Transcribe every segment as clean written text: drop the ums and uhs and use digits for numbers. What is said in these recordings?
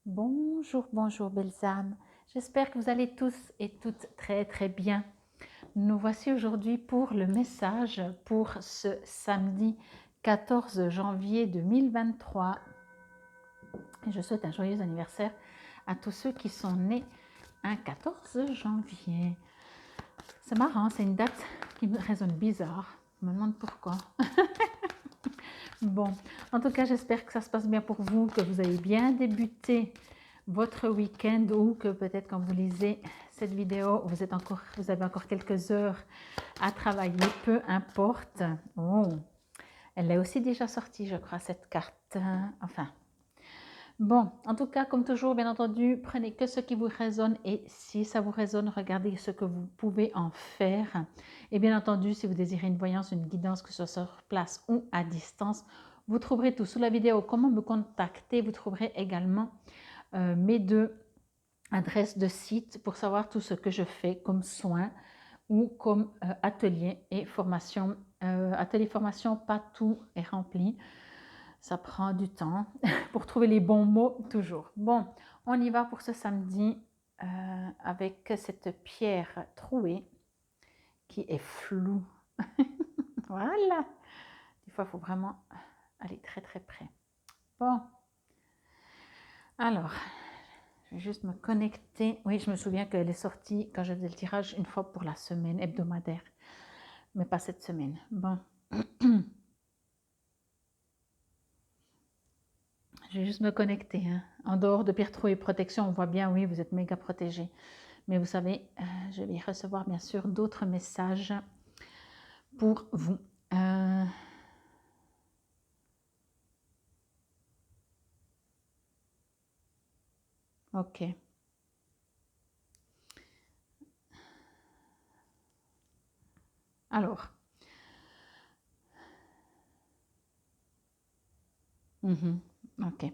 Bonjour, bonjour belles âmes. J'espère que vous allez tous et toutes très très bien. Nous voici aujourd'hui pour le message pour ce samedi 14 janvier 2023. Et je souhaite un joyeux anniversaire à tous ceux qui sont nés un 14 janvier. C'est marrant, c'est une date qui me résonne bizarre. Je me demande pourquoi. Bon, en tout cas, j'espère que ça se passe bien pour vous, que vous avez bien débuté votre week-end ou que peut-être quand vous lisez cette vidéo, vous avez encore quelques heures à travailler, peu importe. Oh, elle est aussi déjà sortie, je crois, cette carte. Enfin, bon, en tout cas, comme toujours, bien entendu, prenez que ce qui vous résonne et si ça vous résonne, regardez ce que vous pouvez en faire. Et bien entendu, si vous désirez une voyance, une guidance, que ce soit sur place ou à distance, vous trouverez tout sous la vidéo. Comment me contacter? Vous trouverez également mes deux adresses de site pour savoir tout ce que je fais comme soins ou comme atelier et formation. Atelier formation, pas tout est rempli. Ça prend du temps pour trouver les bons mots toujours. Bon, on y va pour ce samedi avec cette pierre trouée qui est floue. Voilà. Des fois, il faut vraiment aller très très près. Bon. Alors, je vais juste me connecter. Oui, je me souviens qu'elle est sortie quand je faisais le tirage une fois pour la semaine hebdomadaire. Mais pas cette semaine. Bon. Je vais juste me connecter. Hein. En dehors de Pierre Troué et protection, on voit bien, oui, vous êtes méga protégés. Mais vous savez, je vais recevoir bien sûr d'autres messages pour vous. Ok. Alors. Ok.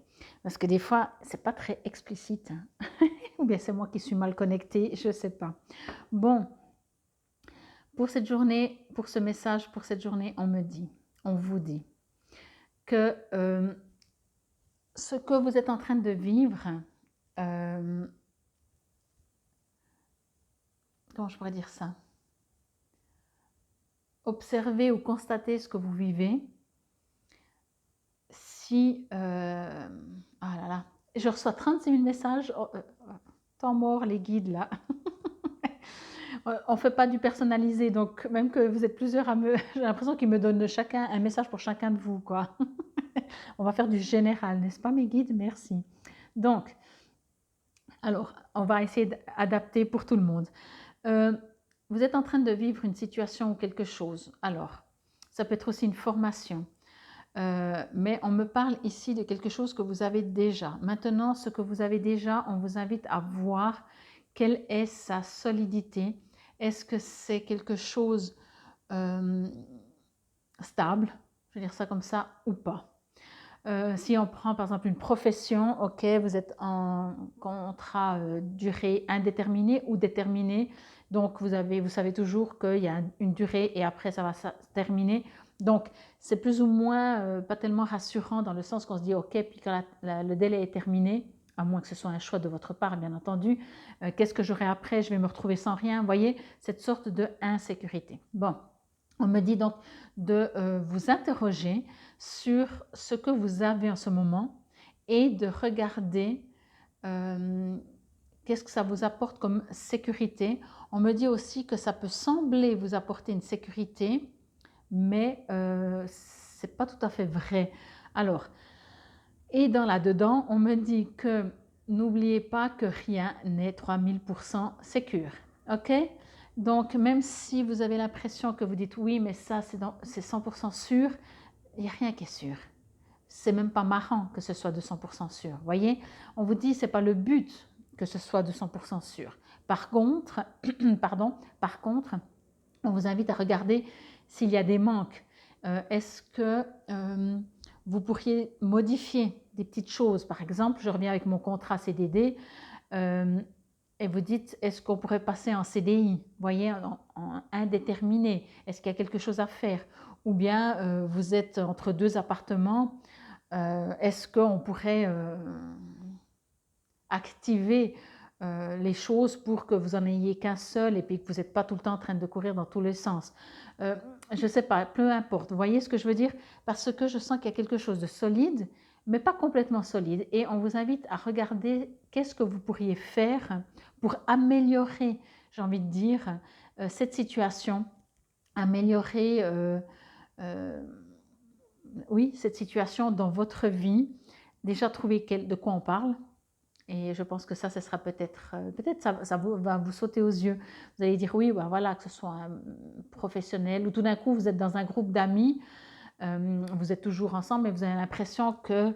Parce que des fois, c'est pas très explicite. Hein. Ou bien c'est moi qui suis mal connectée, je sais pas. Bon. Pour cette journée, pour ce message, pour cette journée, on vous dit que ce que vous êtes en train de vivre, comment je pourrais dire ça? Observez ou constatez ce que vous vivez. Si, ah là là, je reçois 36 000 messages, temps mort les guides là. On ne fait pas du personnalisé, donc même que vous êtes plusieurs à me... J'ai l'impression qu'ils me donnent chacun un message pour chacun de vous, quoi. On va faire du général, n'est-ce pas mes guides? Merci. Donc, alors, on va essayer d'adapter pour tout le monde. Vous êtes en train de vivre une situation ou quelque chose. Alors, ça peut être aussi une formation. Mais on me parle ici de quelque chose que vous avez déjà. Maintenant, ce que vous avez déjà, on vous invite à voir quelle est sa solidité. Est-ce que c'est quelque chose stable, je vais dire ça comme ça, ou pas. Si on prend par exemple une profession, ok, vous êtes en contrat durée indéterminée ou déterminée, donc vous savez toujours qu'il y a une durée et après ça va se terminer. Donc c'est plus ou moins pas tellement rassurant dans le sens qu'on se dit ok, puis quand le délai est terminé, à moins que ce soit un choix de votre part bien entendu, qu'est-ce que j'aurai après? Je vais me retrouver sans rien, vous voyez, cette sorte de insécurité. Bon. On me dit donc de vous interroger sur ce que vous avez en ce moment et de regarder qu'est-ce que ça vous apporte comme sécurité. On me dit aussi que ça peut sembler vous apporter une sécurité, mais ce n'est pas tout à fait vrai. Alors, et dans là-dedans, on me dit que n'oubliez pas que rien n'est 3000% sécure. OK? Donc, même si vous avez l'impression que vous dites oui, mais ça, c'est 100% sûr, il n'y a rien qui est sûr. C'est même pas marrant que ce soit de 100% sûr. Voyez, on vous dit c'est pas le but que ce soit de 100% sûr. Par contre, on vous invite à regarder s'il y a des manques. Est-ce que vous pourriez modifier des petites choses? Par exemple, je reviens avec mon contrat CDD et vous dites, est-ce qu'on pourrait passer en CDI, voyez, en indéterminé? Est-ce qu'il y a quelque chose à faire? Ou bien vous êtes entre deux appartements, est-ce qu'on pourrait activer les choses pour que vous en ayez qu'un seul et puis que vous n'êtes pas tout le temps en train de courir dans tous les sens. Je ne sais pas, peu importe. Vous voyez ce que je veux dire? Parce que je sens qu'il y a quelque chose de solide, mais pas complètement solide. Et on vous invite à regarder qu'est-ce que vous pourriez faire pour améliorer, j'ai envie de dire, cette situation, améliorer oui, cette situation dans votre vie. Déjà trouver de quoi on parle. Et je pense que ça sera peut-être, ça va vous sauter aux yeux. Vous allez dire oui, ben voilà, que ce soit un professionnel ou tout d'un coup vous êtes dans un groupe d'amis, vous êtes toujours ensemble, mais vous avez l'impression que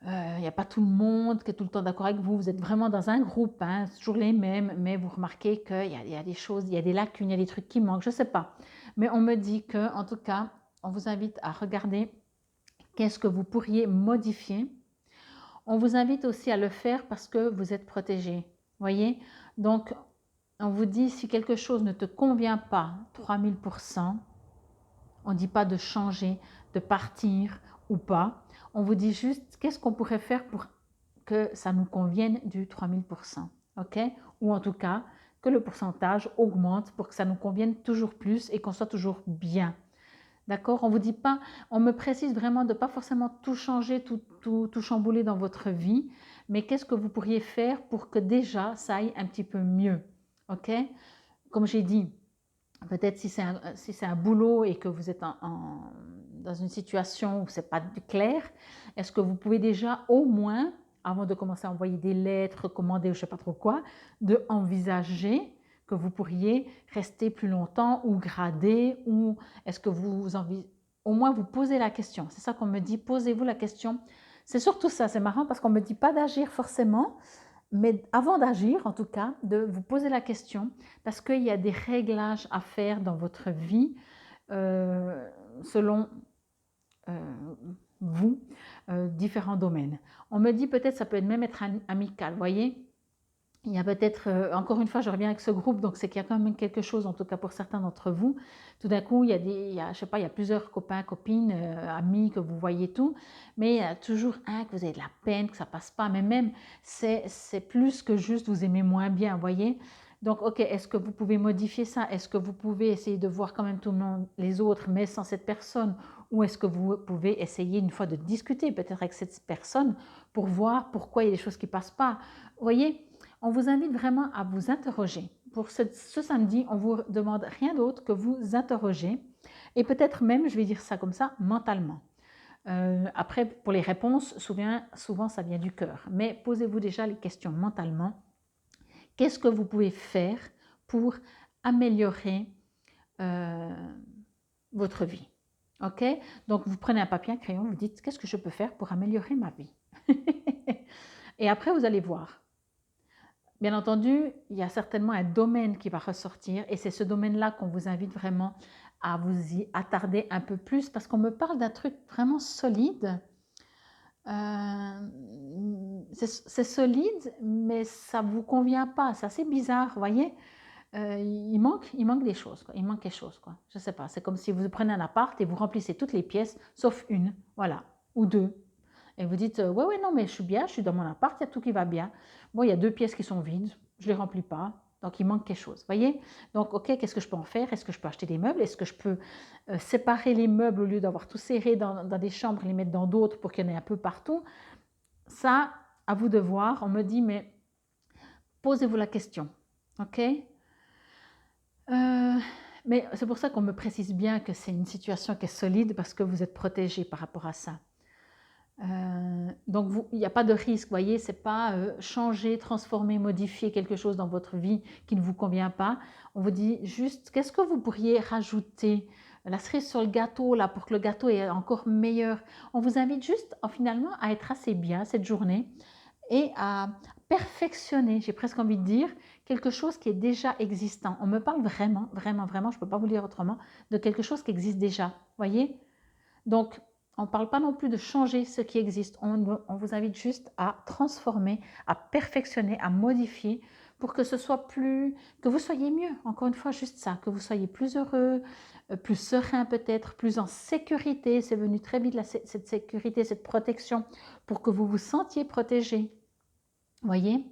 il n'y a pas tout le monde qui est tout le temps d'accord avec vous. Vous êtes vraiment dans un groupe, hein, c'est toujours les mêmes, mais vous remarquez qu'il y a des choses, il y a des lacunes, il y a des trucs qui manquent, je ne sais pas. Mais on me dit que, en tout cas, on vous invite à regarder qu'est-ce que vous pourriez modifier. On vous invite aussi à le faire parce que vous êtes protégé. Voyez? Donc, on vous dit si quelque chose ne te convient pas, 3000%, on ne dit pas de changer, de partir ou pas. On vous dit juste qu'est-ce qu'on pourrait faire pour que ça nous convienne du 3000%. OK? Ou en tout cas, que le pourcentage augmente pour que ça nous convienne toujours plus et qu'on soit toujours bien. D'accord? On vous dit pas, on me précise vraiment de ne pas forcément tout changer, tout chambouler dans votre vie, mais qu'est-ce que vous pourriez faire pour que déjà ça aille un petit peu mieux? OK? Comme j'ai dit, peut-être si c'est un boulot et que vous êtes dans une situation où ce n'est pas clair, est-ce que vous pouvez déjà au moins, avant de commencer à envoyer des lettres, commander ou je ne sais pas trop quoi, de envisager que vous pourriez rester plus longtemps ou grader, ou est-ce que au moins vous posez la question. C'est ça qu'on me dit, posez-vous la question. C'est surtout ça, c'est marrant parce qu'on ne me dit pas d'agir forcément, mais avant d'agir, en tout cas, de vous poser la question, parce qu'il y a des réglages à faire dans votre vie selon vous, différents domaines. On me dit peut-être ça peut même être amical, vous voyez? Il y a peut-être, encore une fois, je reviens avec ce groupe, donc c'est qu'il y a quand même quelque chose, en tout cas pour certains d'entre vous. Tout d'un coup, je sais pas, il y a plusieurs copains, copines, amis que vous voyez tout, mais il y a toujours un que vous avez de la peine, que ça passe pas, mais même c'est plus que juste vous aimez moins bien, vous voyez. Donc, ok, est-ce que vous pouvez modifier ça? Est-ce que vous pouvez essayer de voir quand même tout le monde, les autres, mais sans cette personne? Ou est-ce que vous pouvez essayer une fois de discuter peut-être avec cette personne pour voir pourquoi il y a des choses qui passent pas? Vous voyez? On vous invite vraiment à vous interroger. Pour ce samedi, on ne vous demande rien d'autre que vous interroger et peut-être même, je vais dire ça comme ça, mentalement. Après, pour les réponses, souvent ça vient du cœur, mais posez-vous déjà les questions mentalement. Qu'est-ce que vous pouvez faire pour améliorer votre vie? Ok? Donc, vous prenez un papier, un crayon, vous dites qu'est-ce que je peux faire pour améliorer ma vie? Et après, vous allez voir. Bien entendu, il y a certainement un domaine qui va ressortir et c'est ce domaine-là qu'on vous invite vraiment à vous y attarder un peu plus parce qu'on me parle d'un truc vraiment solide. C'est solide, mais ça ne vous convient pas. C'est assez bizarre, vous voyez. Il manque des choses, quoi. Il manque quelque chose, quoi. Je ne sais pas. C'est comme si vous prenez un appart et vous remplissez toutes les pièces, sauf une, voilà, ou deux. Et vous dites, ouais, non, mais je suis bien, je suis dans mon appart, il y a tout qui va bien. Bon, il y a 2 pièces qui sont vides, je ne les remplis pas, donc il manque quelque chose. Voyez? Donc, ok, qu'est-ce que je peux en faire? Est-ce que je peux acheter des meubles? Est-ce que je peux séparer les meubles au lieu d'avoir tout serré dans des chambres, les mettre dans d'autres pour qu'il y en ait un peu partout? Ça, à vous de voir. On me dit, mais posez-vous la question, ok? Mais c'est pour ça qu'on me précise bien que c'est une situation qui est solide parce que vous êtes protégé par rapport à ça. Donc, il n'y a pas de risque, vous voyez, c'est pas changer, transformer, modifier quelque chose dans votre vie qui ne vous convient pas. On vous dit juste, qu'est-ce que vous pourriez rajouter, la cerise sur le gâteau, là, pour que le gâteau est encore meilleur. On vous invite juste, finalement, à être assez bien cette journée et à perfectionner, j'ai presque envie de dire, quelque chose qui est déjà existant. On me parle vraiment, vraiment, vraiment, je ne peux pas vous le dire autrement, de quelque chose qui existe déjà, vous voyez. Donc, on ne parle pas non plus de changer ce qui existe, on vous invite juste à transformer, à perfectionner, à modifier pour que ce soit que vous soyez mieux, encore une fois juste ça, que vous soyez plus heureux, plus serein peut-être, plus en sécurité, c'est venu très vite cette sécurité, cette protection, pour que vous vous sentiez protégé. Voyez?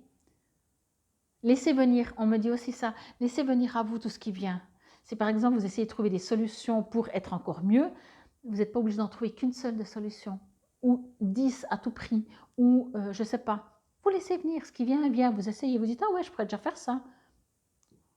Laissez venir, on me dit aussi ça, laissez venir à vous tout ce qui vient. Si par exemple vous essayez de trouver des solutions pour être encore mieux, vous n'êtes pas obligé d'en trouver qu'une seule de solution, ou 10 à tout prix, ou je ne sais pas. Vous laissez venir, ce qui vient, vient, vous essayez, vous dites, ah ouais, je pourrais déjà faire ça.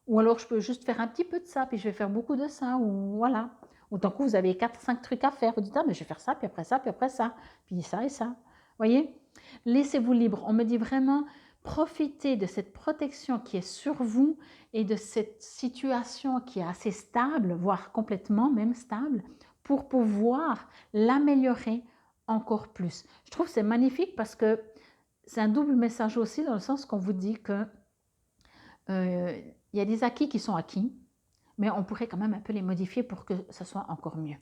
Ou alors je peux juste faire un petit peu de ça, puis je vais faire beaucoup de ça, ou voilà. Ou d'un coup, vous avez 4-5 trucs à faire, vous dites, ah mais je vais faire ça, puis après ça, puis après ça, puis ça et ça. Voyez? Laissez-vous libre. On me dit vraiment, profitez de cette protection qui est sur vous et de cette situation qui est assez stable, voire complètement même stable, pour pouvoir l'améliorer encore plus. Je trouve que c'est magnifique parce que c'est un double message aussi dans le sens qu'on vous dit que il y a des acquis qui sont acquis, mais on pourrait quand même un peu les modifier pour que ça soit encore mieux.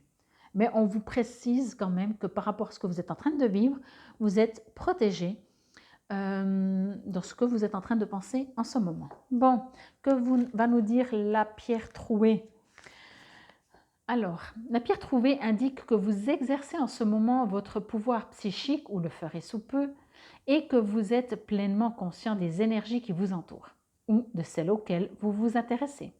Mais on vous précise quand même que par rapport à ce que vous êtes en train de vivre, vous êtes protégé dans ce que vous êtes en train de penser en ce moment. Bon, que va nous dire la pierre trouée? Alors, la pierre trouée indique que vous exercez en ce moment votre pouvoir psychique, ou le ferez sous peu, et que vous êtes pleinement conscient des énergies qui vous entourent, ou de celles auxquelles vous vous intéressez.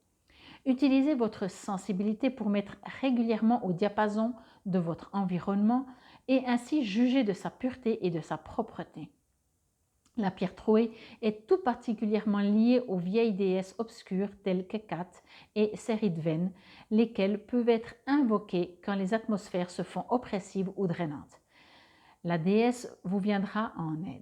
Utilisez votre sensibilité pour mettre régulièrement au diapason de votre environnement et ainsi juger de sa pureté et de sa propreté. La pierre trouée est tout particulièrement liée aux vieilles déesses obscures telles qu'Hécate et Séridven, lesquelles peuvent être invoquées quand les atmosphères se font oppressives ou drainantes. La déesse vous viendra en aide.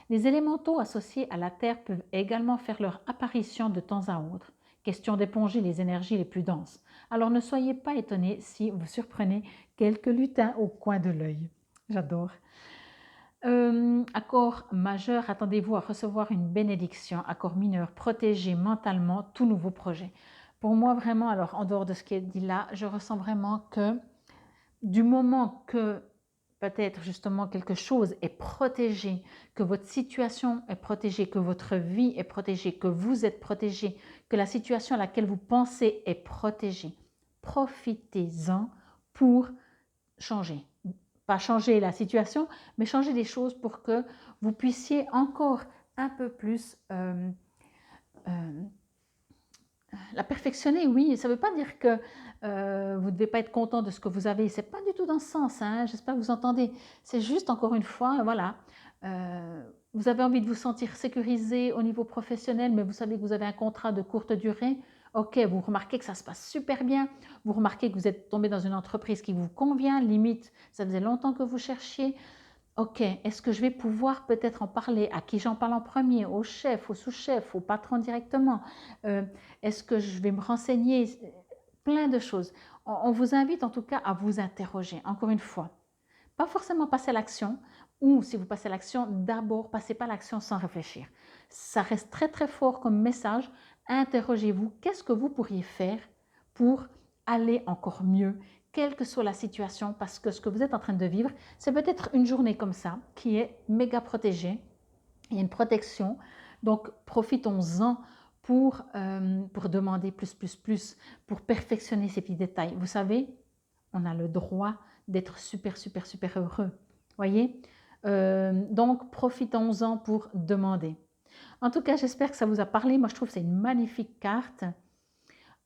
Les élémentaux associés à la terre peuvent également faire leur apparition de temps à autre. Question d'éponger les énergies les plus denses. Alors ne soyez pas étonnés si vous surprenez quelques lutins au coin de l'œil. J'adore. Accord majeur, attendez-vous à recevoir une bénédiction. Accord mineur, protégez mentalement tout nouveau projet. Pour moi, vraiment, alors en dehors de ce qui est dit là, je ressens vraiment que du moment que peut-être justement quelque chose est protégé, que votre situation est protégée, que votre vie est protégée, que vous êtes protégé, que la situation à laquelle vous pensez est protégée, profitez-en pour changer. Pas changer la situation, mais changer des choses pour que vous puissiez encore un peu plus la perfectionner, oui. Ça ne veut pas dire que vous ne devez pas être content de ce que vous avez. Ce n'est pas du tout dans ce sens, hein. J'espère que vous entendez. C'est juste, encore une fois, voilà. Vous avez envie de vous sentir sécurisé au niveau professionnel, mais vous savez que vous avez un contrat de courte durée. Ok, vous remarquez que ça se passe super bien. Vous remarquez que vous êtes tombé dans une entreprise qui vous convient. Limite, ça faisait longtemps que vous cherchiez. Ok, est-ce que je vais pouvoir peut-être en parler? À qui j'en parle en premier? Au chef, au sous-chef, au patron directement? Est-ce que je vais me renseigner? Plein de choses. On vous invite en tout cas à vous interroger, encore une fois. Pas forcément passer à l'action, ou si vous passez à l'action, d'abord, passez pas à l'action sans réfléchir. Ça reste très très fort comme message. Interrogez-vous, qu'est-ce que vous pourriez faire pour aller encore mieux, quelle que soit la situation, parce que ce que vous êtes en train de vivre, c'est peut-être une journée comme ça, qui est méga protégée. Il y a une protection, donc profitons-en pour demander plus, pour perfectionner ces petits détails. Vous savez, on a le droit d'être super heureux. Voyez? Donc, profitons-en pour demander. En tout cas, j'espère que ça vous a parlé. Moi, je trouve que c'est une magnifique carte.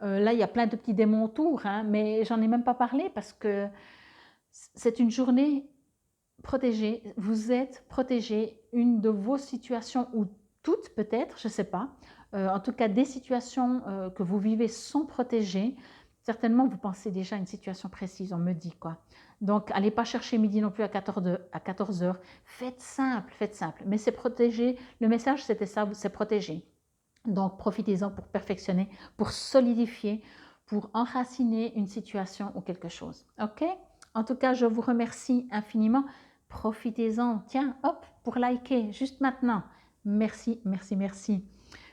Là, il y a plein de petits démons autour, hein, mais j'en ai même pas parlé parce que c'est une journée protégée. Vous êtes protégé. Une de vos situations, ou toutes peut-être, je ne sais pas. En tout cas, des situations que vous vivez sont protégées. Certainement, vous pensez déjà à une situation précise, on me dit quoi. Donc, allez pas chercher midi non plus à 14 heures. Faites simple. Mais c'est protégé. Le message, c'était ça, c'est protégé. Donc, profitez-en pour perfectionner, pour solidifier, pour enraciner une situation ou quelque chose. OK? En tout cas, je vous remercie infiniment. Profitez-en. Tiens, hop, pour liker, juste maintenant. Merci.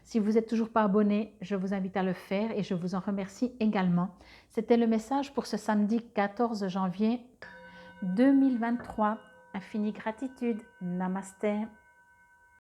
Si vous n'êtes toujours pas abonné, je vous invite à le faire et je vous en remercie également. C'était le message pour ce samedi 14 janvier 2023. Infinie gratitude. Namasté.